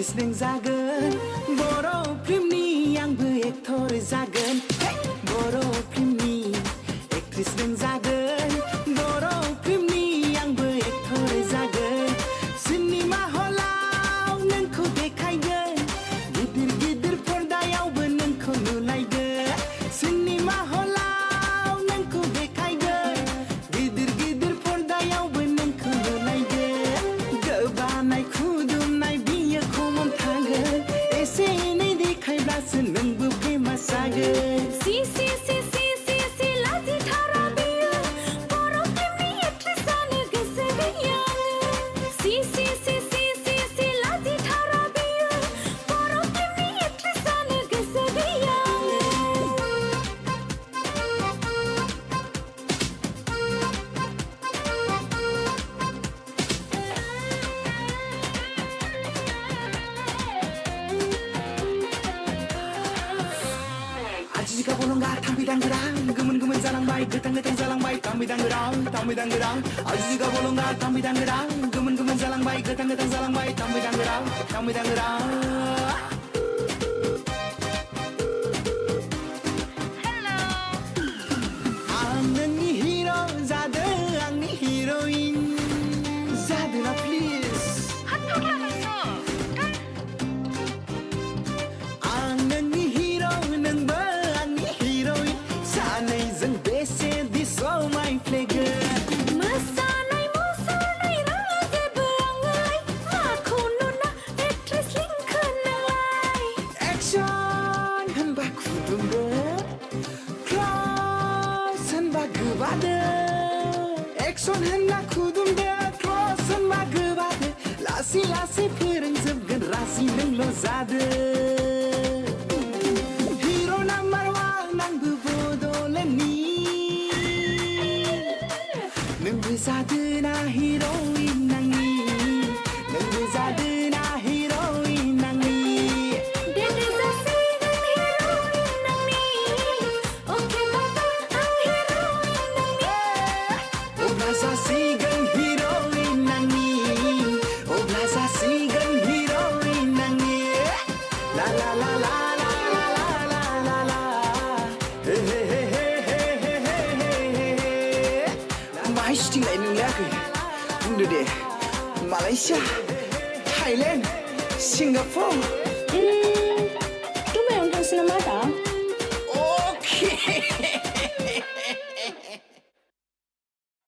Actress नों जागोन बर' फिल्मनि आंबो एक्टर जागोन बर' फिल्मनि एक्ट्रेस नों जागोन बर' फिल्मनि आंबो एक्टर जागोन सिनेमा हलाव नोंखौ देखायगोन गिदिर गिदिर पर्दायावबो नोंखौ नुलायगोन सिनेमा हलाव नोंखौ देखायगोन गिदिर गिदिर पर्दायावबो नोंखौ नुलायगोन गोबानाय खुदुमनाय बियो खमन थागोन एसे एनै देखायब्लासो नोंबो फेमास जागोन लाजिथारा बियो बर' फिल्मनि एक्ट्रेस जानो गोसो गैया लाजिथारा बियो बर' फिल्मनि एक्ट्रेस जानो गोसो गैया आजिगा बलंगा थाम्फैदांगोरां गोमोन गोमोन जालांबाय गोथां गोथां जालांबाय थाम्फैदांगोरां आजिगा बलंगा थाम्फैदांगोरां गोमोन गोमोन जालांबाय गोथां गोथां जालांबाय थाम्फैदांगोरां आं नोंनि हिर' जादो आंनि हिर'इन जादोना प्लिज आं नोंनि हिर' नोंबो आंनि हिर'इन सानैजों बेसे समायफ्लेगोन मोसानाय राङा जेबो आंलाय माखौ नुना एक्ट्रेस लिंखो नोंलाय एक्सन होनबा खुदुमदो क्लस होनबा गोबादो एक्सन होनना खुदुमदो क्लस होनबा गोबादो लासै लासै फोरोंजोबगोन रासि नोंल' जादो हिर' नाम्बार वान आंबो बड'लेण्डनि नोंबो जादोना हिर'इन आंनि नोंबो जादोना हिर'इन आंनि देदे जासिगोन हिर'इन आंनि अके बाबा आं हिर'इन आंनि अब्ला जासिगोन हिर'इन आंनि अब्ला जासिगोन हिर'इन आंनि ला ला ला ला ला ला ला ला ला हे हे हे हे हे हे हे माहाय सिटिंलाय नोंलायाखै बुंदो दे मालयसिया थाइलेण्ड सिंगापुर दुबाइयावनो थांसै नामा आदा Okay.